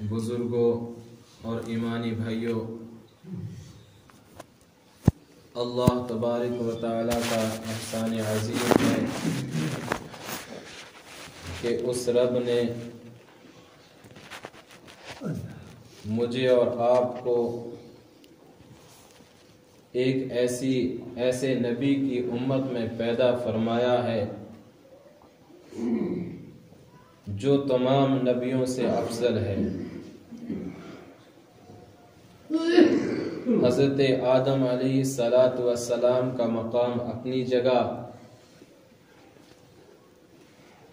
بزرگوں اور ایمانی بھائیوں، اللہ تبارک و تعالیٰ کا احسان عظیم ہے کہ اس رب نے مجھے اور آپ کو ایک ایسے نبی کی امت میں پیدا فرمایا ہے جو تمام نبیوں سے افضل ہے۔ حضرت آدم علیہ السلام کا مقام اپنی جگہ،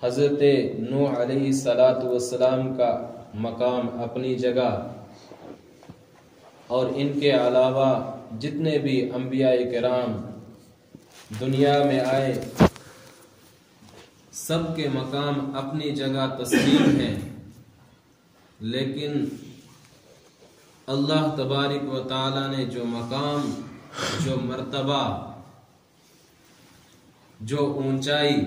حضرت نوح علیہ السلام کا مقام اپنی جگہ، اور ان کے علاوہ جتنے بھی انبیاء کرام دنیا میں آئے سب کے مقام اپنی جگہ تسلیم ہیں، لیکن اللہ تبارک و تعالی نے جو مقام، جو مرتبہ، جو اونچائی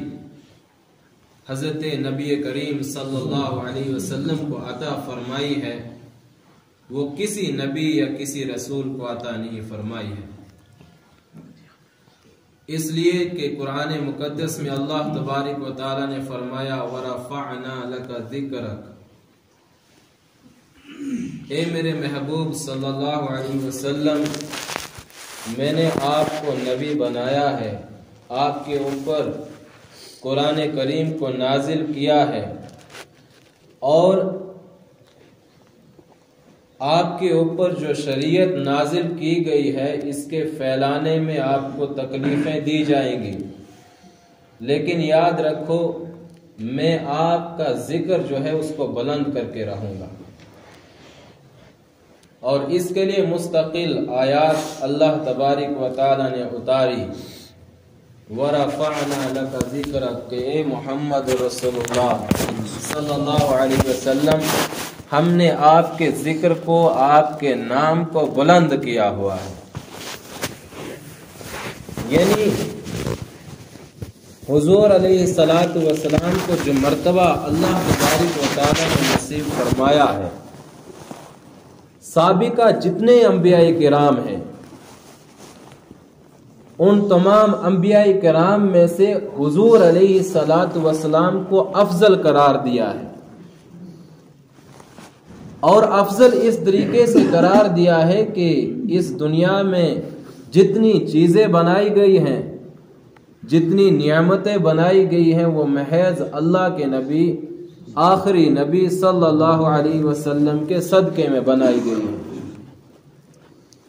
حضرت نبی کریم صلی اللہ علیہ وسلم کو عطا فرمائی ہے، وہ کسی نبی یا کسی رسول کو عطا نہیں فرمائی ہے۔ اس لیے کہ قرآن مقدس میں اللہ تبارک و تعالی نے فرمایا وَرَفَعْنَا لَكَ ذِكْرَكَ، اے میرے محبوب صلی اللہ علیہ وسلم، میں نے آپ کو نبی بنایا ہے، آپ کے اوپر قرآن کریم کو نازل کیا ہے، اور آپ کے اوپر جو شریعت نازل کی گئی ہے اس کے پھیلانے میں آپ کو تکلیفیں دی جائیں گی، لیکن یاد رکھو میں آپ کا ذکر جو ہے اس کو بلند کر کے رہوں گا، اور اس کے لیے مستقل آیات اللہ تبارک و تعالی نے اتاری۔ وَرَفَعْنَا لَكَ ذِكْرَكَ، کہ اے محمد رسول اللہ صلی اللہ علیہ وسلم، ہم نے آپ کے ذکر کو، آپ کے نام کو بلند کیا ہوا ہے۔ یعنی حضور علیہ السلام کو جو مرتبہ اللہ تبارک و تعالی نے نصیب فرمایا ہے، سابقہ جتنے انبیاء کرام ہیں ان تمام انبیاء کرام میں سے حضور علیہ السلام کو افضل قرار دیا ہے، اور افضل اس طریقے سے قرار دیا ہے کہ اس دنیا میں جتنی چیزیں بنائی گئی ہیں، جتنی نعمتیں بنائی گئی ہیں، وہ محض اللہ کے نبی، آخری نبی صلی اللہ علیہ وسلم کے صدقے میں بنائی گئی ہے۔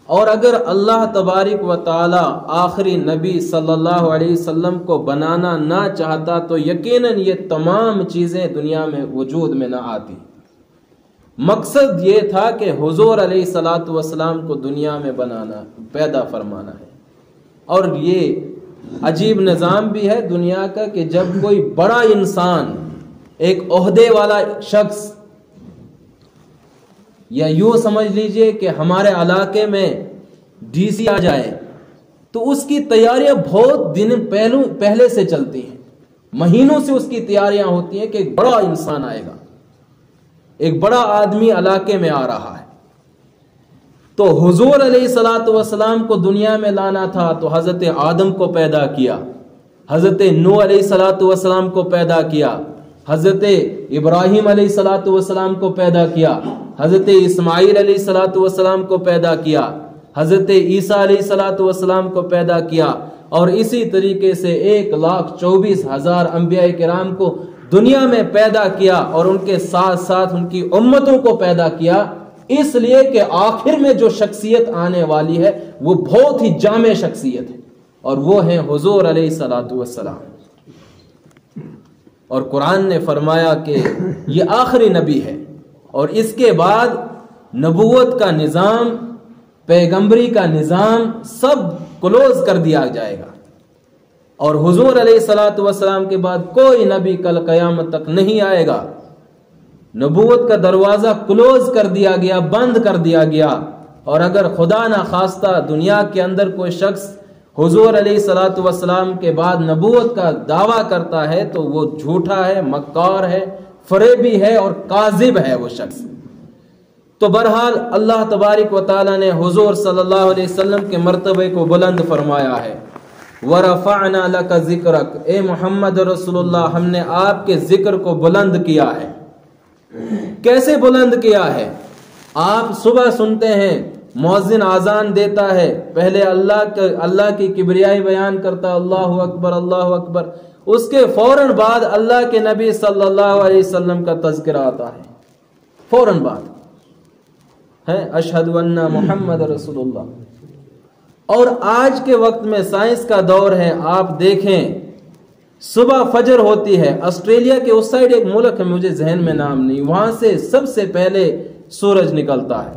اور اگر اللہ تبارک و تعالی آخری نبی صلی اللہ علیہ وسلم کو بنانا نہ چاہتا تو یقیناً یہ تمام چیزیں دنیا میں وجود میں نہ آتی۔ مقصد یہ تھا کہ حضور علیہ السلام کو دنیا میں بنانا، پیدا فرمانا ہے۔ اور یہ عجیب نظام بھی ہے دنیا کا کہ جب کوئی بڑا انسان، ایک عہدے والا شخص، یا یوں سمجھ لیجئے کہ ہمارے علاقے میں ڈی سی آ جائے تو اس کی تیاریاں بہت دن پہلے سے چلتی ہیں، مہینوں سے اس کی تیاریاں ہوتی ہیں کہ ایک بڑا انسان آئے گا، ایک بڑا آدمی علاقے میں آ رہا ہے۔ تو حضور علیہ السلام کو دنیا میں لانا تھا تو حضرت آدم کو پیدا کیا، حضرت نوح علیہ السلام کو پیدا کیا، حضرت ابراہیم علیہ السلام کو پیدا کیا، حضرت اسماعیل علیہ السلام کو پیدا کیا، حضرت عیسیٰ علیہ السلام کو پیدا کیا، اور اسی طریقے سے 1,24,000 انبیاء کرام کو دنیا میں پیدا کیا، اور ان کے ساتھ ساتھ ان کی امتوں کو پیدا کیا، اس لیے کہ آخر میں جو شخصیت آنے والی ہے وہ بہت ہی جامع شخصیت ہے، اور وہ ہیں حضور علیہ السلام۔ اور قرآن نے فرمایا کہ یہ آخری نبی ہے، اور اس کے بعد نبوت کا نظام، پیغمبری کا نظام سب کلوز کر دیا جائے گا، اور حضور علیہ السلام کے بعد کوئی نبی کل قیامت تک نہیں آئے گا۔ نبوت کا دروازہ کلوز کر دیا گیا، بند کر دیا گیا، اور اگر خدا نہ خواستہ دنیا کے اندر کوئی شخص حضور علیہ السلام کے بعد نبوت کا دعویٰ کرتا ہے تو وہ جھوٹا ہے، مکار ہے، فریبی ہے اور کاذب ہے وہ شخص۔ تو بہرحال اللہ تبارک و تعالی نے حضور صلی اللہ علیہ وسلم کے مرتبے کو بلند فرمایا ہے۔ وَرَفَعْنَا لَكَ ذِكْرَكَ، اے محمد رسول اللہ، ہم نے آپ کے ذکر کو بلند کیا ہے۔ کیسے بلند کیا ہے؟ آپ صبح سنتے ہیں مؤذن اذان دیتا ہے، پہلے اللہ کی کبریائی بیان کرتا، اللہ اکبر اللہ اکبر، اس کے فوراً بعد اللہ کے نبی صلی اللہ علیہ وسلم کا تذکرہ آتا ہے، فوراً بعد ہے اشہد ان محمد رسول اللہ۔ اور آج کے وقت میں سائنس کا دور ہے، آپ دیکھیں صبح فجر ہوتی ہے، آسٹریلیا کے اس سائڈ ایک ملک ہے، مجھے ذہن میں نام نہیں، وہاں سے سب سے پہلے سورج نکلتا ہے،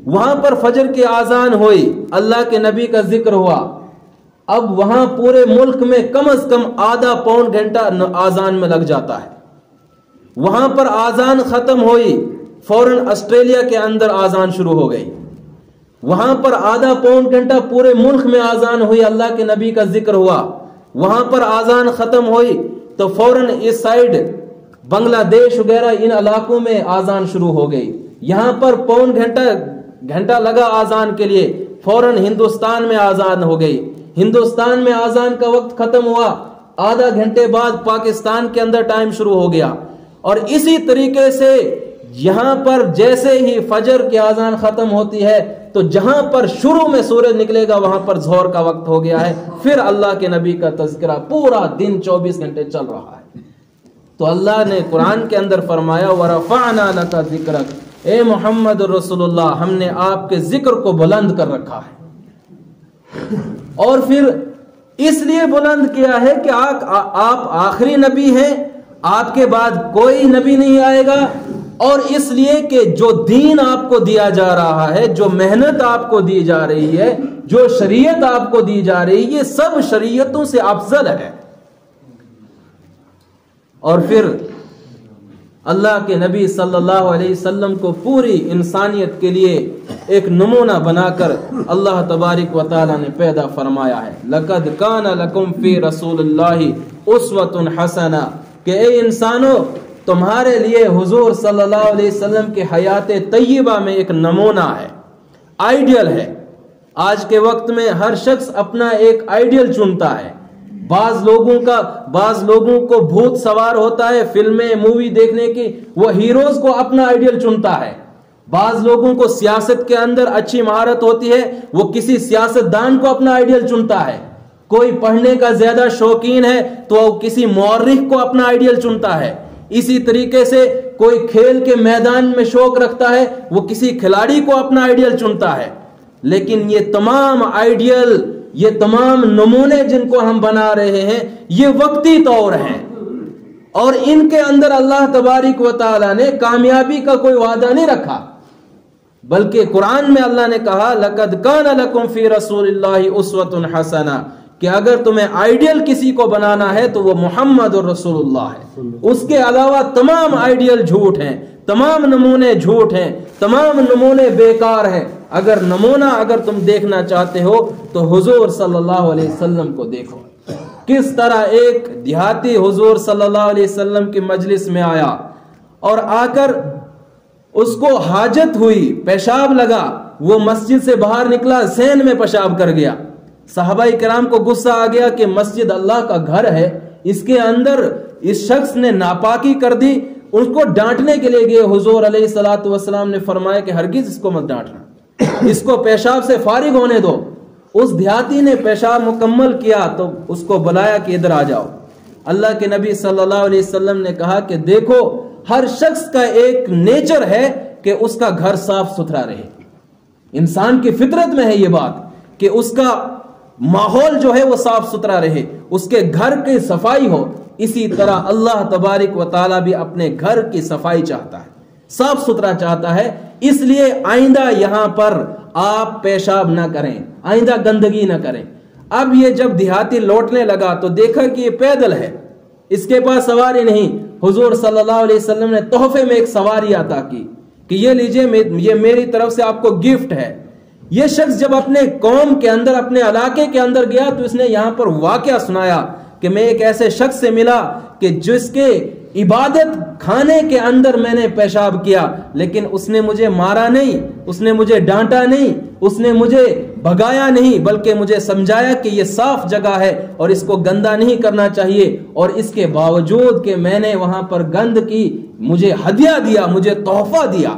وہاں پر فجر کی اذان ہوئی، اللہ کے نبی کا ذکر ہوا، اب وہاں پورے ملک میں کم از کم آدھا پون گھنٹہ اذان میں لگ جاتا ہے، وہاں پر اذان ختم ہوئی، فوراً آسٹریلیا کے اندر اذان شروع ہو گئی، وہاں پر آدھا پون گھنٹہ پورے ملک میں اذان ہوئی، اللہ کے نبی کا ذکر ہوا، وہاں پر اذان ختم ہوئی تو فوراً اس سائڈ بنگلہ دیش وغیرہ ان علاقوں میں اذان شروع ہو گئی، یہاں پر پون گھنٹہ لگا اذان کے لیے، فوراً ہندوستان میں اذان ہو گئی، ہندوستان میں اذان کا وقت ختم ہوا، آدھا گھنٹے بعد پاکستان کے اندر ٹائم شروع ہو گیا، اور اسی طریقے سے یہاں پر جیسے ہی فجر کی اذان ختم ہوتی ہے تو جہاں پر شروع میں سورج نکلے گا وہاں پر ظہر کا وقت ہو گیا ہے، پھر اللہ کے نبی کا تذکرہ پورا دن 24 گھنٹے چل رہا ہے۔ تو اللہ نے قرآن کے اندر فرمایا وَرَفَعْنَا لَكَ ذِكْرَكَ، اے محمد رسول اللہ، ہم نے آپ کے ذکر کو بلند کر رکھا ہے، اور پھر اس لیے بلند کیا ہے کہ آپ آخری نبی ہیں، آپ کے بعد کوئی نبی نہیں آئے گا، اور اس لیے کہ جو دین آپ کو دیا جا رہا ہے، جو محنت آپ کو دی جا رہی ہے، جو شریعت آپ کو دی جا رہی ہے، یہ سب شریعتوں سے افضل ہے۔ اور پھر اللہ کے نبی صلی اللہ علیہ وسلم کو پوری انسانیت کے لیے ایک نمونہ بنا کر اللہ تبارک و تعالی نے پیدا فرمایا ہے، لَقَدْ كَانَ لَكُمْ فِي رَسُولِ اللَّهِ أُسْوَةٌ حَسَنَةٌ، کہ اے انسانوں تمہارے لیے حضور صلی اللہ علیہ وسلم کے حیات طیبہ میں ایک نمونہ ہے، آئیڈیل ہے۔ آج کے وقت میں ہر شخص اپنا ایک آئیڈیل چنتا ہے، بعض لوگوں کو بھوت سوار ہوتا ہے فلمیں مووی دیکھنے کی، وہ ہیروز کو اپنا آئیڈیل چنتا ہے، بعض لوگوں کو سیاست کے اندر اچھی مہارت ہوتی ہے، وہ کسی سیاست دان کو اپنا آئیڈیل چنتا ہے، کوئی پڑھنے کا زیادہ شوقین ہے تو وہ کسی مورخ کو اپنا آئیڈیل چنتا ہے، اسی طریقے سے کوئی کھیل کے میدان میں شوق رکھتا ہے، وہ کسی کھلاڑی کو اپنا آئیڈیل چنتا ہے۔ لیکن یہ تمام آئیڈیل، یہ تمام نمونے جن کو ہم بنا رہے ہیں، یہ وقتی طور ہیں، اور ان کے اندر اللہ تبارک و تعالی نے کامیابی کا کوئی وعدہ نہیں رکھا، بلکہ قرآن میں اللہ نے کہا لَقَدْ كَانَ لَكُمْ فِي رَسُولِ اللَّهِ أُسْوَةٌ حَسَنَةٌ، کہ اگر تمہیں آئیڈیل کسی کو بنانا ہے تو وہ محمد رسول اللہ ہے، اس کے علاوہ تمام آئیڈیل جھوٹ ہیں، تمام نمونے جھوٹ ہیں، تمام نمونے بیکار ہیں۔ اگر تم دیکھنا چاہتے ہو تو حضور صلی اللہ علیہ وسلم کو دیکھو، کس طرح ایک دیہاتی حضور صلی اللہ علیہ وسلم کی مجلس میں آیا، اور آ کر اس کو حاجت ہوئی، پیشاب لگا، وہ مسجد سے باہر نکلا، صحن میں پیشاب کر گیا، صحابہ کرام کو غصہ آ گیا کہ مسجد اللہ کا گھر ہے، اس کے اندر اس شخص نے ناپاکی کر دی، اس کو ڈانٹنے کے لیے گئے، حضور علیہ الصلوۃ والسلام نے فرمایا کہ ہرگز اس کو مت ڈانٹنا، اس کو پیشاب سے فارغ ہونے دو۔ اس دیہاتی نے پیشاب مکمل کیا تو اس کو بلایا کہ ادھر آ جاؤ۔ اللہ کے نبی صلی اللہ علیہ وسلم نے کہا کہ دیکھو، ہر شخص کا ایک نیچر ہے کہ اس کا گھر صاف ستھرا رہے، انسان کی فطرت میں ہے یہ بات کہ اس کا ماحول جو ہے وہ صاف ستھرا رہے، اس کے گھر کی صفائی ہو۔ اسی طرح اللہ تبارک و تعالیٰ بھی اپنے گھر کی صفائی چاہتا ہے، صاف ستھرا چاہتا ہے، اس لیے آئندہ یہاں پر آپ پیشاب نہ کریں، آئندہ گندگی نہ کریں۔ اب یہ جب دیہاتی لوٹنے لگا تو دیکھا کہ یہ پیدل ہے، اس کے پاس سواری نہیں، حضور صلی اللہ علیہ وسلم نے تحفے میں ایک سواری عطا کی کہ یہ لیجئے، یہ میری طرف سے آپ کو گفٹ ہے۔ یہ شخص جب اپنے قوم کے اندر، اپنے علاقے کے اندر گیا تو اس نے یہاں پر واقعہ سنایا کہ میں ایک ایسے شخص سے ملا کہ جس کے عبادت خانے کے اندر میں نے پیشاب کیا، لیکن اس نے مجھے مارا نہیں، اس نے مجھے ڈانٹا نہیں، اس نے مجھے بھگایا نہیں، بلکہ مجھے سمجھایا کہ یہ صاف جگہ ہے اور اس کو گندا نہیں کرنا چاہیے، اور اس کے باوجود کہ میں نے وہاں پر گند کی مجھے ہدیہ دیا، مجھے تحفہ دیا۔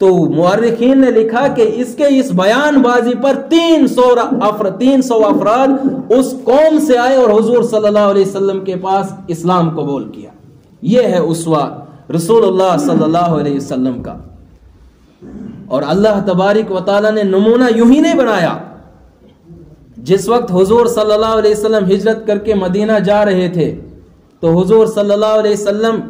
تو مورخین نے لکھا کہ اس کے اس بیان بازی پر 300 افراد اس قوم سے آئے اور حضور صلی اللہ علیہ وسلم کے پاس اسلام قبول کیا۔ یہ ہے اسوہ رسول اللہ صلی اللہ علیہ وسلم کا۔ اور اللہ تبارک و تعالیٰ نے نمونہ یوں ہی نہیں بنایا۔ جس وقت حضور صلی اللہ علیہ وسلم ہجرت کر کے مدینہ جا رہے تھے تو حضور صلی اللہ علیہ وسلم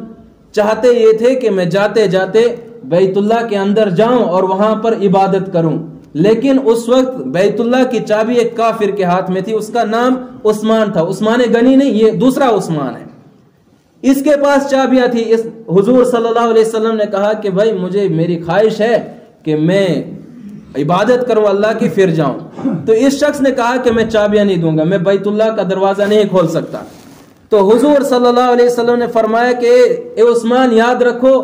چاہتے یہ تھے کہ میں جاتے جاتے بیت اللہ کے اندر جاؤں اور وہاں پر عبادت کروں، لیکن اس وقت بیت اللہ کی چابی ایک کافر کے ہاتھ میں تھی، اس کا نام عثمان تھا، عثمان غنی نہیں، یہ دوسرا عثمان ہے، اس کے پاس چابیاں تھی۔ اس حضور صلی اللہ علیہ وسلم نے کہا کہ بھائی مجھے میری خواہش ہے کہ میں عبادت کروں اللہ کی پھر جاؤں۔ تو اس شخص نے کہا کہ میں چابیاں نہیں دوں گا، میں بیت اللہ کا دروازہ نہیں کھول سکتا۔ تو حضور صلی اللہ علیہ وسلم نے فرمایا کہ اے عثمان یاد رکھو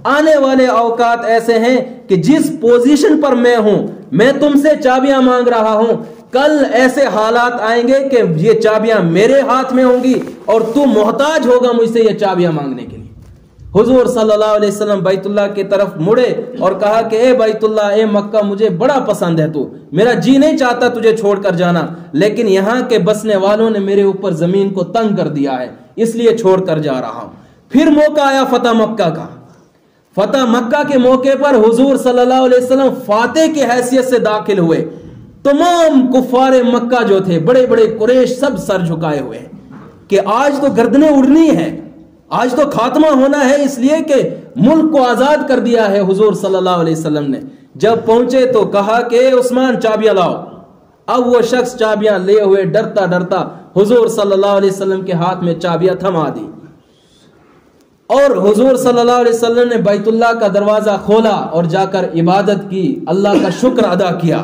آنے والے اوقات ایسے ہیں کہ جس پوزیشن پر میں ہوں میں تم سے چابیاں مانگ رہا ہوں، کل ایسے حالات آئیں گے کہ یہ چابیاں میرے ہاتھ میں ہوں گی اور تو محتاج ہوگا مجھ سے یہ چابیاں مانگنے کے لیے۔ حضور صلی اللہ علیہ وسلم بیت اللہ کی طرف مڑے اور کہا کہ اے بیت اللہ، اے مکہ، مجھے بڑا پسند ہے تو، میرا جی نہیں چاہتا تجھے چھوڑ کر جانا، لیکن یہاں کے بسنے والوں نے میرے اوپر زمین کو تنگ کر دیا ہے، اس لیے چھوڑ کر جا رہا ہوں۔ پھر موقع آیا فتح مکہ کا۔ فتح مکہ کے موقع پر حضور صلی اللہ علیہ وسلم فاتح کی حیثیت سے داخل ہوئے۔ تمام کفار مکہ جو تھے، بڑے بڑے قریش، سب سر جھکائے ہوئے ہیں کہ آج تو گردنیں اڑنی ہے، آج تو خاتمہ ہونا ہے، اس لیے کہ ملک کو آزاد کر دیا ہے حضور صلی اللہ علیہ وسلم نے۔ جب پہنچے تو کہا کہ اے عثمان چابیاں لاؤ۔ اب وہ شخص چابیاں لے ہوئے ڈرتا ڈرتا حضور صلی اللہ علیہ وسلم کے ہاتھ میں چابیاں تھما دی، اور حضور صلی اللہ علیہ وسلم نے بیت اللہ کا دروازہ کھولا اور جا کر عبادت کی، اللہ کا شکر ادا کیا۔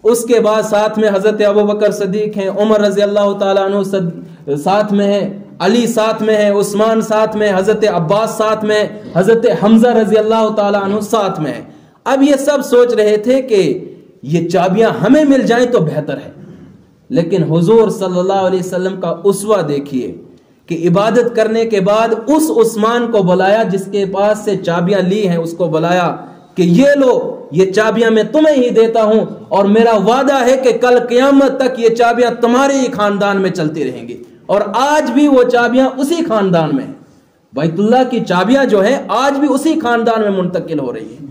اس کے بعد ساتھ میں حضرت ابوبکر صدیق ہیں، عمر رضی اللہ تعالیٰ عنہ ساتھ میں ہے، علی ساتھ میں ہے، عثمان ساتھ میں، حضرت عباس ساتھ میں، حضرت حمزہ رضی اللہ تعالیٰ عنہ ساتھ میں ہے۔ اب یہ سب سوچ رہے تھے کہ یہ چابیاں ہمیں مل جائیں تو بہتر ہے، لیکن حضور صلی اللہ علیہ وسلم کا اسوہ دیکھیے کہ عبادت کرنے کے بعد اس عثمان کو بلایا جس کے پاس سے چابیاں لی ہیں، اس کو بلایا کہ یہ لو، یہ چابیاں میں تمہیں ہی دیتا ہوں، اور میرا وعدہ ہے کہ کل قیامت تک یہ چابیاں تمہارے ہی خاندان میں چلتی رہیں گی۔ اور آج بھی وہ چابیاں اسی خاندان میں ہیں، بیت اللہ کی چابیاں جو ہیں آج بھی اسی خاندان میں منتقل ہو رہی ہیں۔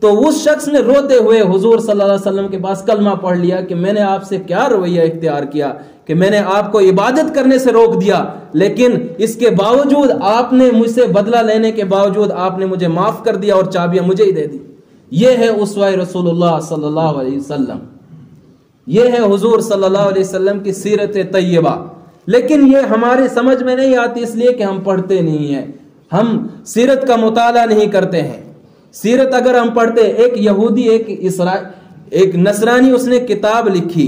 تو اس شخص نے روتے ہوئے حضور صلی اللہ علیہ وسلم کے پاس کلمہ پڑھ لیا کہ میں نے آپ سے کیا رویہ اختیار کیا کہ میں نے آپ کو عبادت کرنے سے روک دیا، لیکن اس کے باوجود آپ نے مجھ سے بدلہ لینے کے باوجود آپ نے مجھے معاف کر دیا اور چابیاں مجھے ہی دے دی۔ یہ ہے اسوہ رسول اللہ صلی اللہ علیہ وسلم، یہ ہے حضور صلی اللہ علیہ وسلم کی سیرت طیبہ۔ لیکن یہ ہماری سمجھ میں نہیں آتی اس لیے کہ ہم پڑھتے نہیں ہیں، ہم سیرت کا مطالعہ نہیں کرتے ہیں۔ سیرت اگر ہم پڑھتے، ایک یہودی ایک نصرانی اس نے کتاب لکھی،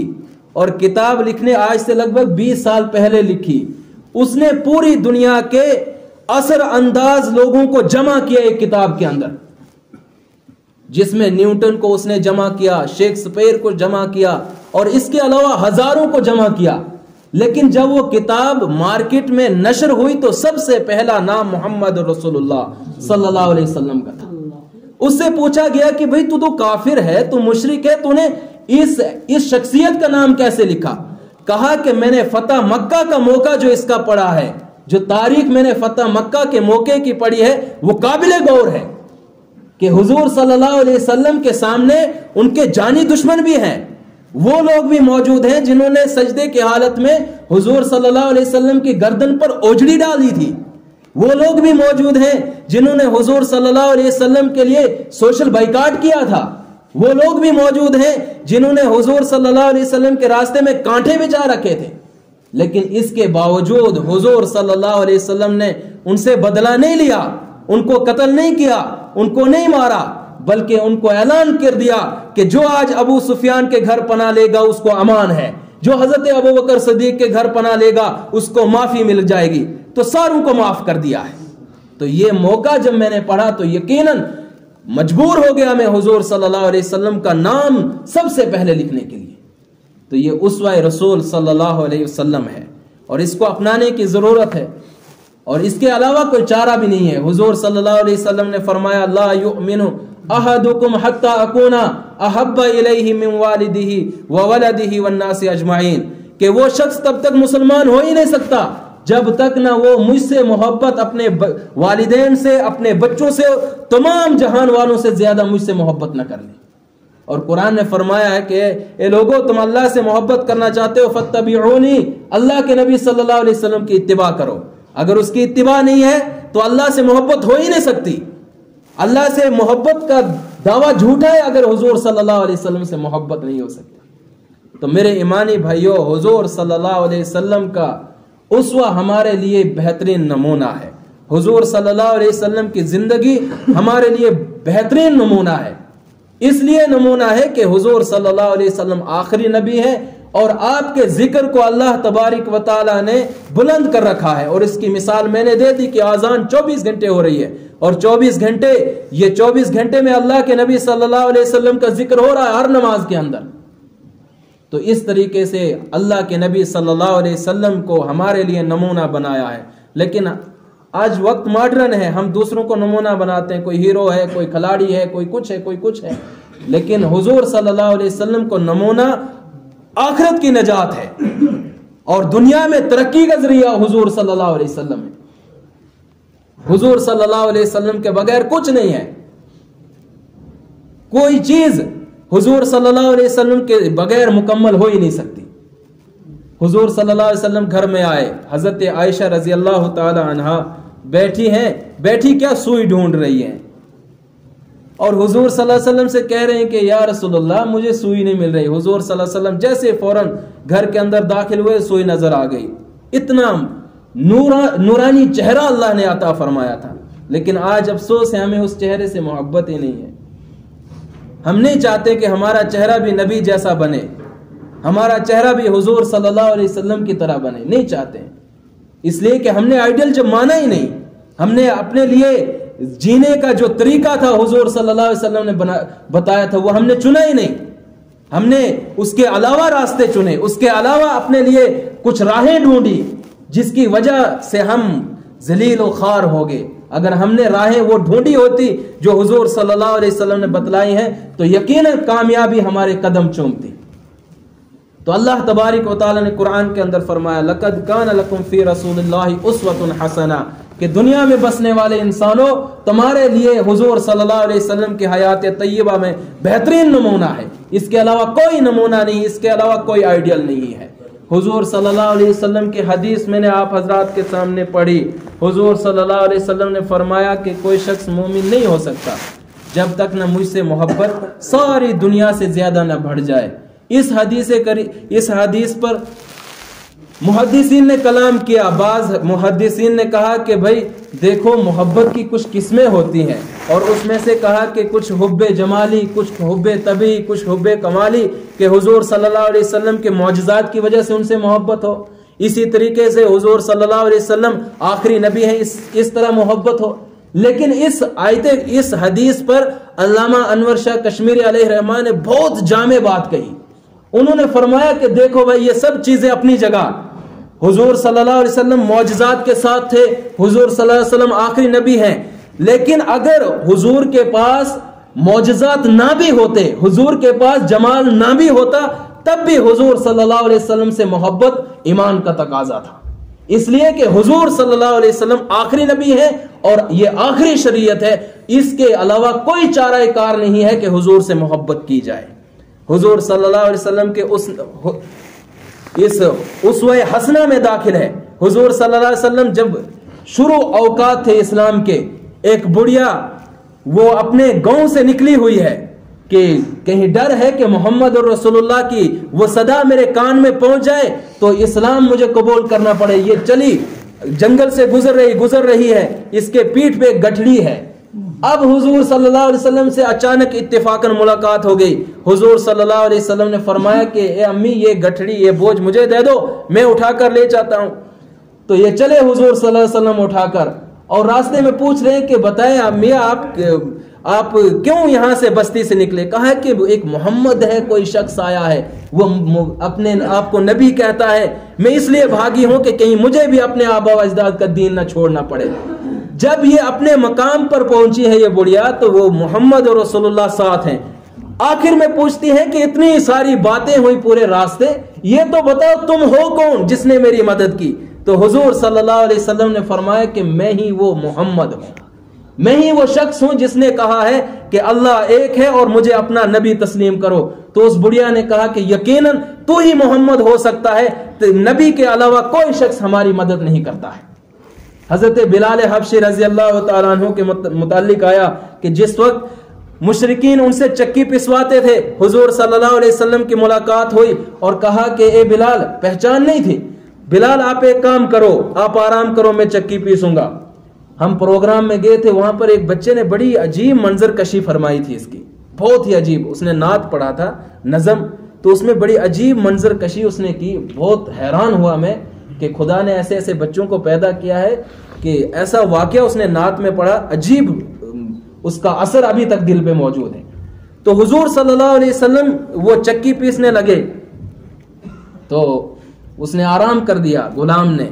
اور کتاب لکھنے آج سے لگ بھگ 20 سال پہلے لکھی۔ اس نے پوری دنیا کے اثر انداز لوگوں کو جمع کیا ایک کتاب کے اندر، جس میں نیوٹن کو اس نے جمع کیا، شیکسپیئر کو جمع کیا، اور اس کے علاوہ ہزاروں کو جمع کیا۔ لیکن جب وہ کتاب مارکیٹ میں نشر ہوئی تو سب سے پہلا نام محمد رسول اللہ صلی اللہ علیہ وسلم کا تھا۔ اس سے پوچھا گیا کہ بھئی تو کافر ہے، تو مشرک ہے، تو نے اس شخصیت کا نام کیسے لکھا؟ کہا کہ میں نے فتح مکہ کا موقع جو اس کا پڑھا ہے، جو تاریخ میں نے فتح مکہ کے موقع کی پڑھی ہے، وہ قابل غور ہے کہ حضور صلی اللہ علیہ وسلم کے سامنے ان کے جانی دشمن بھی ہیں، وہ لوگ بھی موجود ہیں جنہوں نے سجدے کی حالت میں حضور صلی اللہ علیہ وسلم کی گردن پر اوجڑی ڈالی تھی، وہ لوگ بھی موجود ہیں جنہوں نے حضور صلی اللہ علیہ وسلم کے لیے سوشل بائیکاٹ کیا تھا، وہ لوگ بھی موجود ہیں جنہوں نے حضور صلی اللہ علیہ وسلم کے راستے میں کانٹے بچھا رکھے تھے۔ لیکن اس کے باوجود حضور صلی اللہ علیہ وسلم نے ان سے بدلہ نہیں لیا، ان کو قتل نہیں کیا، ان کو نہیں مارا، بلکہ ان کو اعلان کر دیا کہ جو آج ابو سفیان کے گھر پناہ لے گا اس کو امان ہے، جو حضرت ابوبکر صدیق کے گھر پناہ لے گا اس کو معافی مل جائے گی۔ تو ساروں کو معاف کر دیا ہے۔ تو یہ موقع جب میں نے پڑھا تو یقیناً مجبور ہو گیا میں حضور صلی اللہ علیہ وسلم کا نام سب سے پہلے لکھنے کے لیے. تو یہ اسوہ رسول صلی اللہ علیہ وسلم ہے اور اس کو اپنانے کی ضرورت ہے اور اس کے علاوہ کوئی چارہ بھی نہیں ہے. حضور صلی اللہ علیہ وسلم نے فرمایا لا یؤمن احدکم حتی اکون احب الیہ من والدہ وولدہ والناس اجمعین، کہ وہ شخص تب تک مسلمان ہو ہی نہیں سکتا جب تک نہ وہ مجھ سے محبت، اپنے والدین سے، اپنے بچوں سے، تمام جہان والوں سے زیادہ مجھ سے محبت نہ کر لیں. اور قرآن نے فرمایا ہے کہ اے لوگو تم اللہ سے محبت کرنا چاہتے ہو فاتبعونی، اللہ کے نبی صلی اللہ علیہ وسلم کی اتباع کرو. اگر اس کی اتباع نہیں ہے تو اللہ سے محبت ہو ہی نہیں سکتی. اللہ سے محبت کا دعویٰ جھوٹا ہے اگر حضور صلی اللہ علیہ وسلم سے محبت نہیں ہو سکتی. تو میرے ایمانی بھائیو، حضور صلی اللہ علیہ وسلم کا اسوہ ہمارے لیے بہترین نمونہ ہے. حضور صلی اللہ علیہ وسلم کی زندگی ہمارے لیے بہترین نمونہ ہے. اس لیے نمونہ ہے کہ حضور صلی اللہ علیہ وسلم آخری نبی ہے اور آپ کے ذکر کو اللہ تبارک و تعالی نے بلند کر رکھا ہے. اور اس کی مثال میں نے دے دی کہ آذان 24 گھنٹے ہو رہی ہے اور 24 گھنٹے، یہ 24 گھنٹے میں اللہ کے نبی صلی اللہ علیہ وسلم کا ذکر ہو رہا ہے ہر نماز کے اندر. تو اس طریقے سے اللہ کے نبی صلی اللہ علیہ وسلم کو ہمارے لیے نمونہ بنایا ہے. لیکن آج وقت ماڈرن ہے، ہم دوسروں کو نمونہ بناتے ہیں، کوئی ہیرو ہے، کوئی کھلاڑی ہے، کوئی کچھ ہے، کوئی کچھ ہے. لیکن حضور صلی اللہ علیہ وسلم کو نمونہ آخرت کی نجات ہے اور دنیا میں ترقی کا ذریعہ حضور صلی اللہ علیہ وسلم ہے. حضور صلی اللہ علیہ وسلم کے بغیر کچھ نہیں ہے. کوئی چیز حضور صلی اللہ علیہ وسلم کے بغیر مکمل ہو ہی نہیں سکتی. حضور صلی اللہ علیہ وسلم گھر میں آئے، حضرت عائشہ رضی اللہ تعالی عنہا بیٹھی ہیں، بیٹھی کیا سوئی ڈھونڈ رہی ہیں اور حضور صلی اللہ علیہ وسلم سے کہہ رہے ہیں کہ یا رسول اللہ مجھے سوئی نہیں مل رہی. حضور صلی اللہ علیہ وسلم جیسے فوراً گھر کے اندر داخل ہوئے سوئی نظر آ گئی. اتنا نورانی چہرہ اللہ نے عطا فرمایا تھا. لیکن آج افسوس ہے ہمیں اس چہرے سے محبت ہی نہیں ہے. ہم نہیں چاہتے کہ ہمارا چہرہ بھی نبی جیسا بنے، ہمارا چہرہ بھی حضور صلی اللہ علیہ وسلم کی طرح بنے. نہیں چاہتے، اس لیے کہ ہم نے آئیڈیل جب مانا ہی نہیں، ہم نے اپنے لیے جینے کا جو طریقہ تھا حضور صلی اللہ علیہ وسلم نے بتایا تھا وہ ہم نے چنا ہی نہیں. ہم نے اس کے علاوہ راستے چنے، اس کے علاوہ اپنے لیے کچھ راہیں ڈھونڈی جس کی وجہ سے ہم ذلیل و خوار ہو گئے. اگر ہم نے راہیں وہ ڈھونڈی ہوتی جو حضور صلی اللہ علیہ وسلم نے بتلائی ہیں تو یقیناً کامیابی ہمارے قدم چومتی. تو اللہ تبارک و تعالی نے قرآن کے اندر فرمایا لقد کان لکم فی رسول اللہ اسوۃ حسنہ، کہ دنیا میں بسنے والے انسانوں تمہارے لیے حضور صلی اللہ علیہ وسلم کی حیات طیبہ میں بہترین نمونہ ہے. اس کے علاوہ کوئی نمونہ نہیں، اس کے علاوہ کوئی آئیڈیل نہیں ہے. حضور صلی اللہ علیہ وسلم کی حدیث میں نے آپ حضرات کے سامنے پڑھی. حضور صلی اللہ علیہ وسلم نے فرمایا کہ کوئی شخص مومن نہیں ہو سکتا جب تک نہ مجھ سے محبت ساری دنیا سے زیادہ نہ بڑھ جائے. اس حدیث پر محدثین نے کلام کیا. بعض محدثین نے کہا کہ بھائی دیکھو محبت کی کچھ قسمیں ہوتی ہیں اور اس میں سے کہا کہ کچھ حب جمالی، کچھ حب طبعی، کچھ حب کمالی، کہ حضور صلی اللہ علیہ وسلم کے معجزات کی وجہ سے ان سے محبت ہو. اسی طریقے سے حضور صلی اللہ علیہ وسلم آخری نبی ہیں اس طرح محبت ہو. لیکن اس حدیث پر علامہ انور شاہ کشمیری علیہ رحمٰن نے بہت جامع بات کہی. انہوں نے فرمایا کہ دیکھو بھائی یہ سب چیزیں اپنی جگہ، حضور صلی اللہ علیہ وسلم معجزات کے ساتھ تھے، حضور صلی اللہ علیہ وسلم آخری نبی ہیں، لیکن اگر حضور کے پاس معجزات نہ بھی ہوتے، حضور کے پاس جمال نہ بھی ہوتا، تب بھی حضور صلی اللہ علیہ وسلم سے محبت ایمان کا تقاضا تھا. اس لیے کہ حضور صلی اللہ علیہ وسلم آخری نبی ہیں اور یہ آخری شریعت ہے. اس کے علاوہ کوئی چارہ کار نہیں ہے کہ حضور سے محبت کی جائے. حضور صلی اللہ علیہ وسلم کے اس اسوہ حسنہ میں داخل ہے. حضور صلی اللہ علیہ وسلم جب شروع اوقات تھے اسلام کے، ایک بڑھیا وہ اپنے گاؤں سے نکلی ہوئی ہے کہ کہیں ڈر ہے کہ محمد رسول اللہ کی وہ صدا میرے کان میں پہنچ جائے تو اسلام مجھے قبول کرنا پڑے. یہ چلی جنگل سے گزر رہی ہے، اس کے پیٹھ پہ گٹھڑی ہے. اب حضور صلی اللہ علیہ وسلم سے اچانک اتفاقاً ملاقات ہو گئی. حضور صلی اللہ علیہ وسلم نے فرمایا کہ اے امی یہ گٹھڑی، یہ بوجھ مجھے دے دو، میں اٹھا کر لے جاتا ہوں. تو یہ چلے حضور صلی اللہ علیہ وسلم اٹھا کر اور راستے میں پوچھ رہے ہیں کہ بتائیں میاں آپ کیوں یہاں سے بستی سے نکلے؟ کہا ہے کہ ایک محمد ہے، کوئی شخص آیا ہے، وہ اپنے آپ کو نبی کہتا ہے، میں اس لیے بھاگی ہوں کہ کہیں مجھے بھی اپنے آبا و اجداد کا دین نہ چھوڑنا پڑے۔ جب یہ اپنے مقام پر پہنچی ہے یہ بڑھیا، تو وہ محمد اور رسول اللہ ساتھ ہیں۔ آخر میں پوچھتی ہے کہ اتنی ساری باتیں ہوئی پورے راستے، یہ تو بتاؤ تم ہو کون جس نے میری مدد کی؟ تو حضور صلی اللہ علیہ وسلم نے فرمایا کہ میں ہی وہ محمد ہوں، میں ہی وہ شخص ہوں جس نے کہا ہے کہ اللہ ایک ہے اور مجھے اپنا نبی تسلیم کرو۔ تو اس بڑھیا نے کہا کہ یقیناً تو ہی محمد ہو سکتا ہے، نبی کے علاوہ کوئی شخص ہماری مدد نہیں کرتا ہے۔ حضرت بلال حبشی رضی اللہ تعالیٰ عنہ کے متعلق آیا کہ جس وقت مشرکین ان سے چکی پسواتے تھے، حضور صلی اللہ علیہ وسلم کی ملاقات ہوئی اور کہا کہ اے بلال، پہچان نہیں تھی، بلال آپ ایک کام کرو، آپ آرام کرو، میں چکی پیسوں گا۔ ہم پروگرام میں گئے تھے، وہاں پر ایک بچے نے بڑی عجیب منظر کشی فرمائی تھی، اس کی بہت ہی عجیب، اس نے نعت پڑھا تھا نظم، تو اس میں بڑی عجیب منظر کشی اس نے کی۔ بہت حیران ہوا میں کہ خدا نے ایسے ایسے بچوں کو پیدا کیا ہے کہ ایسا واقعہ اس نے نعت میں پڑھا، عجیب اس کا اثر ابھی تک دل پہ موجود ہے۔ تو حضور صلی اللہ علیہ وسلم وہ چکی پیسنے لگے تو اس نے آرام کر دیا غلام نے۔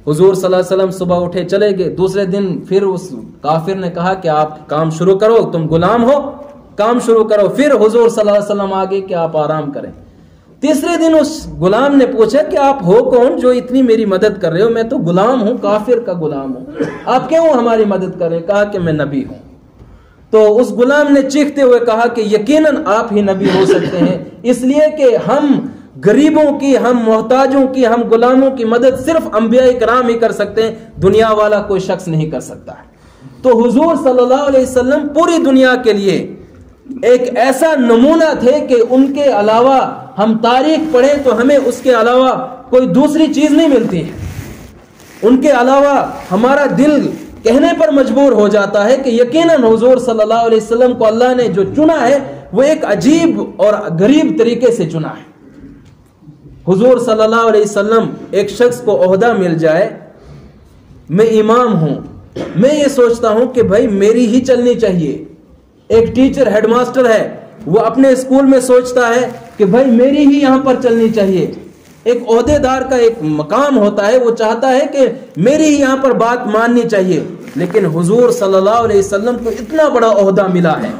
حضور صلی اللہ علیہ وسلم صبح اٹھے چلے گئے، دوسرے دن پھر اس کافر نے کہا کہ آپ کام شروع کرو، تم غلام ہو، کام شروع کرو۔ پھر حضور صلی اللہ علیہ وسلم آگے کہ آپ آرام کریں۔ تیسرے دن اس غلام نے پوچھا کہ آپ ہو کون جو اتنی میری مدد کر رہے ہو؟ میں تو غلام ہوں، کافر کا غلام ہوں، آپ کیوں ہماری مدد کر رہے ہیں؟ کہا کہ میں نبی ہوں۔ تو اس غلام نے چیختے ہوئے کہا کہ یقیناً آپ ہی نبی ہو سکتے ہیں، اس لیے کہ ہم غریبوں کی، ہم محتاجوں کی، ہم غلاموں کی مدد صرف انبیاء کرام ہی کر سکتے ہیں، دنیا والا کوئی شخص نہیں کر سکتا ہے۔ تو حضور صلی اللہ علیہ وسلم پوری دنیا کے لیے ایک ایسا نمونہ تھے کہ ان کے علاوہ ہم تاریخ پڑھیں تو ہمیں اس کے علاوہ کوئی دوسری چیز نہیں ملتی ہے۔ ان کے علاوہ ہمارا دل کہنے پر مجبور ہو جاتا ہے کہ یقیناً حضور صلی اللہ علیہ وسلم کو اللہ نے جو چنا ہے وہ ایک عجیب اور غریب طریقے سے چنا ہے۔ حضور صلی اللہ علیہ وسلم، ایک شخص کو عہدہ مل جائے، میں امام ہوں، میں یہ سوچتا ہوں کہ بھائی میری ہی چلنی چاہیے۔ ایک ٹیچر، ہیڈ ماسٹر ہے، وہ اپنے اسکول میں سوچتا ہے کہ بھائی میری ہی یہاں پر چلنی چاہیے۔ ایک عہدے دار کا ایک مقام ہوتا ہے، وہ چاہتا ہے کہ میری ہی یہاں پر بات ماننی چاہیے۔ لیکن حضور صلی اللہ علیہ وسلم کو اتنا بڑا عہدہ ملا ہے،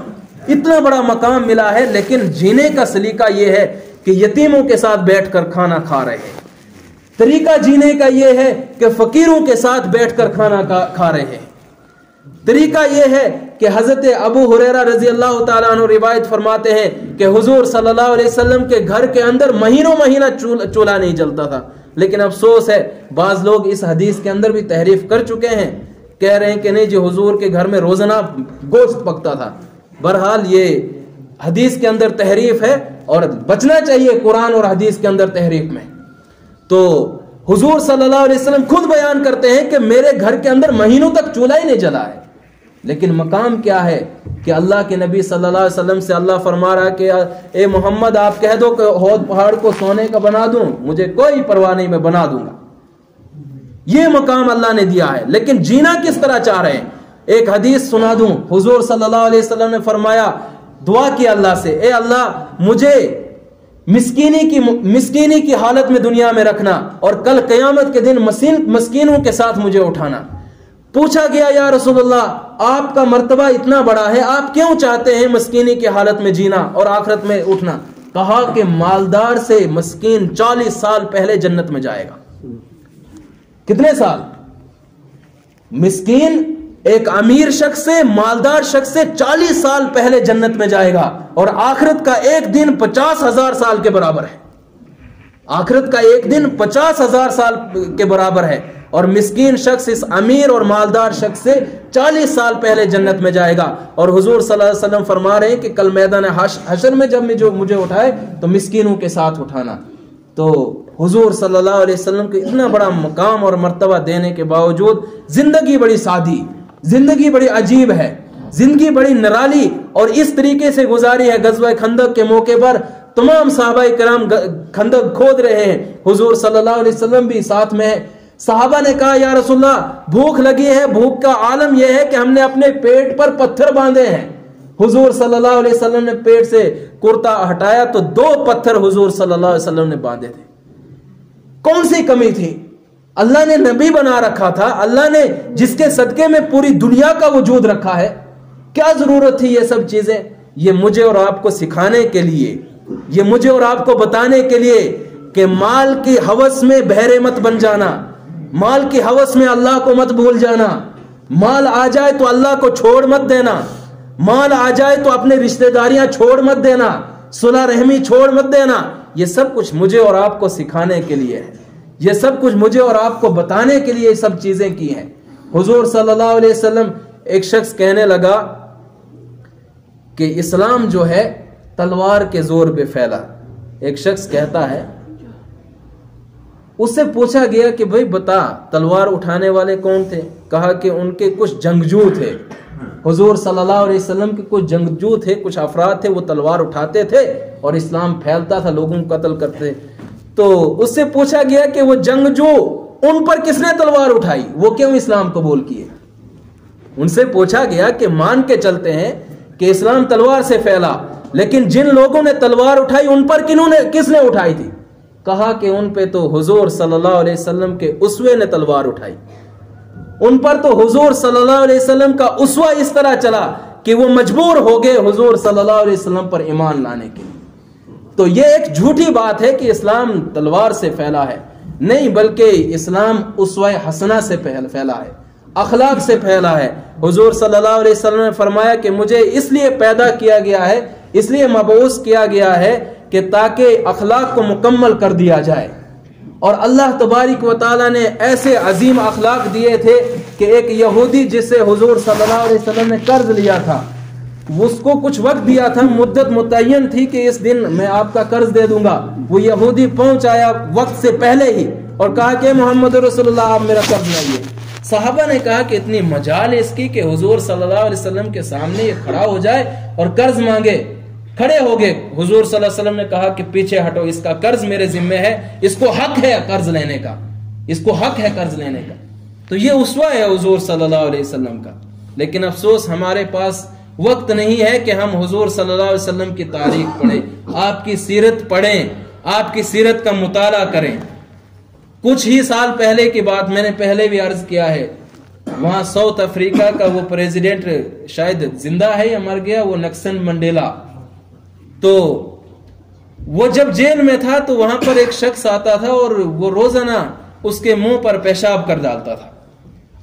اتنا بڑا مقام ملا ہے، لیکن جینے کا سلیقہ یہ ہے کہ یتیموں کے ساتھ بیٹھ کر کھانا کھا رہے ہیں۔ طریقہ جینے کا یہ ہے کہ فقیروں کے ساتھ بیٹھ کر کھانا کھا رہے ہیں۔ طریقہ یہ ہے کہ حضرت ابو ہریرہ رضی اللہ تعالیٰ عنہ روایت فرماتے ہیں کہ حضور صلی اللہ علیہ وسلم کے گھر کے اندر مہینوں مہینہ چولہا نہیں جلتا تھا۔ لیکن افسوس ہے بعض لوگ اس حدیث کے اندر بھی تحریف کر چکے ہیں، کہہ رہے ہیں کہ نہیں جی حضور کے گھر میں روزانہ گوشت پکتا تھا۔ بہرحال یہ حدیث کے اندر تحریف ہے اور بچنا چاہیے قرآن اور حدیث کے اندر تحریف میں۔ تو حضور صلی اللہ علیہ وسلم خود بیان کرتے ہیں کہ میرے گھر کے اندر مہینوں تک چولہا ہی نہیں جلا ہے، لیکن مقام کیا ہے کہ اللہ کے نبی صلی اللہ علیہ وسلم سے اللہ فرما رہا ہے کہ اے محمد آپ کہہ دو کہ ہود پہاڑ کو سونے کا بنا دوں، مجھے کوئی پرواہ نہیں، میں بنا دوں گا۔ یہ مقام اللہ نے دیا ہے، لیکن جینا کس طرح چاہ رہے ہیں؟ ایک حدیث سنا دوں، حضور صلی اللہ علیہ وسلم نے فرمایا، دعا کی اللہ سے، اے اللہ مجھے مسکینی کی حالت میں دنیا میں رکھنا اور کل قیامت کے دن مسکینوں کے ساتھ مجھے اٹھانا۔ پوچھا گیا یا رسول اللہ آپ کا مرتبہ اتنا بڑا ہے، آپ کیوں چاہتے ہیں مسکینی کی حالت میں جینا اور آخرت میں اٹھنا؟ کہا کہ مالدار سے مسکین 40 سال پہلے جنت میں جائے گا۔ کتنے سال؟ مسکین ایک امیر شخص سے، مالدار شخص سے 40 سال پہلے جنت میں جائے گا، اور آخرت کا ایک دن 50,000 سال کے برابر ہے۔ آخرت کا ایک دن 50,000 سال کے برابر ہے، اور مسکین شخص اس امیر اور مالدار شخص سے 40 سال پہلے جنت میں جائے گا۔ اور حضور صلی اللہ علیہ وسلم فرما رہے ہیں کہ کل میدان حشر میں جب مجھے اٹھائے تو مسکینوں کے ساتھ اٹھانا۔ تو حضور صلی اللہ علیہ وسلم کو اتنا بڑا مقام اور مرتبہ دینے کے باوجود زندگی بڑی سادی، زندگی بڑی عجیب ہے، زندگی بڑی نرالی، اور اس طریقے سے گزاری ہے۔ غزوہ خندق کے موقع پر تمام صحابہ کرام خندق کھود رہے ہیں، حضور صلی اللہ علیہ وسلم بھی ساتھ میں صحابہ نے کہا یا رسول اللہ بھوک لگی ہے, بھوک کا عالم یہ ہے کہ ہم نے اپنے پیٹ پر پتھر باندھے ہیں. حضور صلی اللہ علیہ وسلم نے پیٹ سے کرتا ہٹایا تو 2 پتھر حضور صلی اللہ علیہ وسلم نے باندھے تھے. کون سی کمی تھی؟ اللہ نے نبی بنا رکھا تھا, اللہ نے جس کے صدقے میں پوری دنیا کا وجود رکھا ہے, کیا ضرورت تھی یہ سب چیزیں؟ یہ مجھے اور آپ کو سکھانے کے لیے, یہ مجھے اور آپ کو بتانے کے لیے کہ مال کی ہوس میں بہرے مت بن جانا, مال کی ہوس میں اللہ کو مت بھول جانا, مال آ جائے تو اللہ کو چھوڑ مت دینا, مال آ جائے تو اپنے رشتہ داریاں چھوڑ مت دینا, صلح رحمی چھوڑ مت دینا. یہ سب کچھ مجھے اور آپ کو سکھانے کے لیے ہے, یہ سب کچھ مجھے اور آپ کو بتانے کے لیے یہ سب چیزیں کی ہیں. حضور صلی اللہ علیہ وسلم, ایک شخص کہنے لگا کہ اسلام جو ہے تلوار کے زور پہ پھیلا. ایک شخص کہتا ہے, اس سے پوچھا گیا کہ بھئی بتا تلوار اٹھانے والے کون تھے؟ کہا کہ ان کے کچھ جنگجو تھے. حضور صلی اللہ علیہ وسلم کے کچھ جنگجو تھے, کچھ افراد تھے, وہ تلوار اٹھاتے تھے اور اسلام پھیلتا تھا, لوگوں کو قتل کرتے. تو اس سے پوچھا گیا کہ وہ جنگجو, ان پر کس نے تلوار اٹھائی, وہ کیوں اسلام قبول کیے؟ ان سے پوچھا گیا کہ مان کے چلتے ہیں کہ اسلام تلوار سے پھیلا, لیکن جن لوگوں نے تلوار اٹھائی ان پر کس نے اٹھائی تھی؟ کہا کہ ان پہ تو حضور صلی اللہ علیہ وسلم کے اسوے نے تلوار اٹھائی. ان پر تو حضور صلی اللہ علیہ وسلم کا اسوہ اس طرح چلا کہ وہ مجبور ہو گئے حضور صلی اللہ علیہ وسلم پر ایمان لانے کے لیے. تو یہ ایک جھوٹی بات ہے کہ اسلام تلوار سے پھیلا ہے, نہیں, بلکہ اسلام اسوہ حسنہ سے پھیلا ہے, اخلاق سے پھیلا ہے. حضور صلی اللہ علیہ وسلم نے فرمایا کہ مجھے اس لیے پیدا کیا گیا ہے, اس لیے مبعوث کیا گیا ہے کہ تاکہ اخلاق کو مکمل کر دیا جائے. اور اللہ تبارک و تعالیٰ نے ایسے عظیم اخلاق دیے تھے کہ ایک یہودی جس سے حضور صلی اللہ علیہ وسلم نے قرض لیا تھا, اس کو کچھ وقت دیا تھا, مدت متعین تھی کہ اس دن میں آپ کا قرض دے دوں گا. وہ یہودی پہنچ آیا وقت سے پہلے ہی اور کہا کہ محمد رسول اللہ آپ میرا قرض لائیے. صحابہ نے کہا کہ اتنی مجال ہے اس کی کہ حضور صلی اللہ علیہ وسلم کے سامنے یہ کھڑا ہو جائے اور قرض مانگے. کھڑے ہو گئے. حضور صلی اللہ علیہ وسلم نے کہا کہ پیچھے ہٹو, اس کا قرض میرے ذمہ ہے, اس کو حق ہے قرض لینے کا, اس کو حق ہے قرض لینے کا. تو یہ اسوہ ہے حضور صلی اللہ علیہ وسلم کا. لیکن افسوس ہمارے پاس وقت نہیں ہے کہ ہم حضور صلی اللہ علیہ وسلم کی تاریخ پڑھیں, آپ کی سیرت پڑھیں, آپ کی سیرت کا مطالعہ کریں. کچھ ہی سال پہلے کی بات, میں نے پہلے بھی عرض کیا ہے, وہاں ساؤتھ افریقہ کا وہ پریزیڈنٹ شاید زندہ ہے یا مر گیا, وہ نیلسن منڈیلا. تو وہ جب جیل میں تھا تو وہاں پر ایک شخص آتا تھا اور وہ روزانہ اس کے منہ پر پیشاب کر ڈالتا تھا.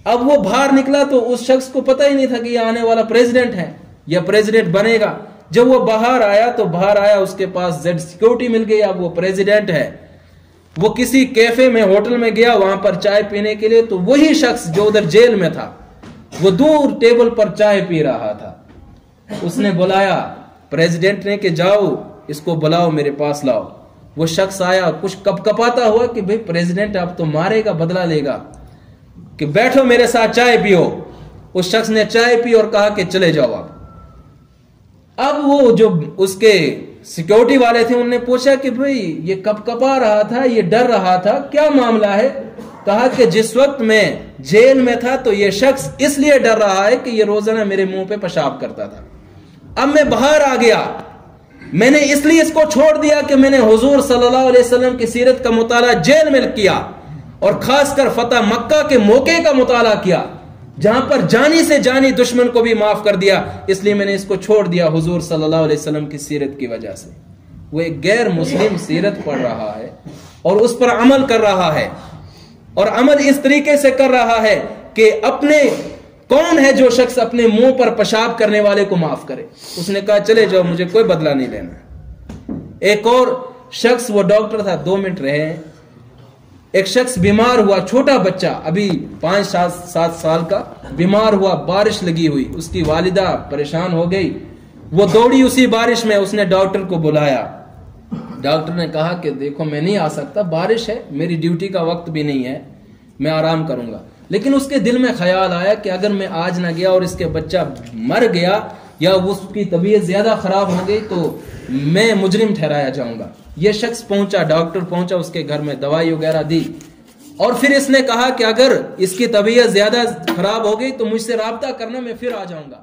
اب وہ باہر نکلا تو اس شخص کو پتہ ہی نہیں تھا کہ یہ آنے والا پریزیڈنٹ ہے یا پریزیڈنٹ بنے گا. جب وہ باہر آیا اس کے پاس زیڈ سیکورٹی مل گئی, اب وہ پریزیڈنٹ ہے. وہ کسی کیفے میں, ہوٹل میں گیا وہاں پر چائے پینے کے لیے, تو وہی شخص جو ادھر جیل میں تھا وہ دور ٹیبل پر چائے پی رہا تھا. اس نے بلایا پریزیڈنٹ نے کہ جاؤ اس کو بلاؤ میرے پاس لاؤ. وہ شخص آیا کچھ کپ کپاتا ہوا کہ بھئی پریزیڈنٹ اب تو مارے گا, بدلہ لے گا, کہ بیٹھو میرے ساتھ چائے پیو. اس شخص نے چائے پی اور کہا کہ چلے جاؤ آپ. اب وہ جو اس کے سیکیورٹی والے تھے انہوں نے پوچھا کہ بھئی یہ کپ کپا رہا تھا, یہ ڈر رہا تھا, کیا معاملہ ہے؟ کہا کہ جس وقت میں جیل میں تھا تو یہ شخص اس لیے ڈر رہا ہے کہ یہ روزانہ میرے منہ پہ پیشاب کرتا تھا. اب میں باہر آ گیا, میں نے اس لیے اس کو چھوڑ دیا کہ میں نے حضور صلی اللہ علیہ وسلم کی سیرت کا مطالعہ جیل میں کیا, اور خاص کر فتح مکہ کے موقع کا مطالعہ کیا جہاں پر جانی سے جانی دشمن کو بھی معاف کر دیا. اس لیے میں نے اس کو چھوڑ دیا حضور صلی اللہ علیہ وسلم کی سیرت کی وجہ سے. وہ ایک غیر مسلم سیرت پڑھ رہا ہے اور اس پر عمل کر رہا ہے, اور عمل اس طریقے سے کر رہا ہے کہ اپنے کون ہے جو شخص اپنے منہ پر پیشاب کرنے والے کو معاف کرے؟ اس نے کہا چلے جاؤ, مجھے کوئی بدلہ نہیں لینا. ایک اور شخص, وہ ڈاکٹر تھا, 2 منٹ رہے ہیں. ایک شخص بیمار ہوا, چھوٹا بچہ ابھی 5-7 سال کا, بیمار ہوا, بارش لگی ہوئی, اس کی والدہ پریشان ہو گئی, وہ دوڑی اسی بارش میں, اس نے ڈاکٹر کو بلایا. ڈاکٹر نے کہا کہ دیکھو میں نہیں آ سکتا, بارش ہے, میری ڈیوٹی کا وقت بھی نہیں ہے, میں آرام کروں گا. لیکن اس کے دل میں خیال آیا کہ اگر میں آج نہ گیا اور اس کے بچہ مر گیا یا اس کی طبیعت زیادہ خراب ہو گئی تو میں مجرم ٹھہرایا جاؤں گا. یہ شخص پہنچا, ڈاکٹر پہنچا, اس کے گھر میں دوائی وغیرہ دی, اور پھر اس نے کہا کہ اگر اس کی طبیعت زیادہ خراب ہو گئی تو مجھ سے رابطہ کرنا، میں پھر آ جاؤں گا۔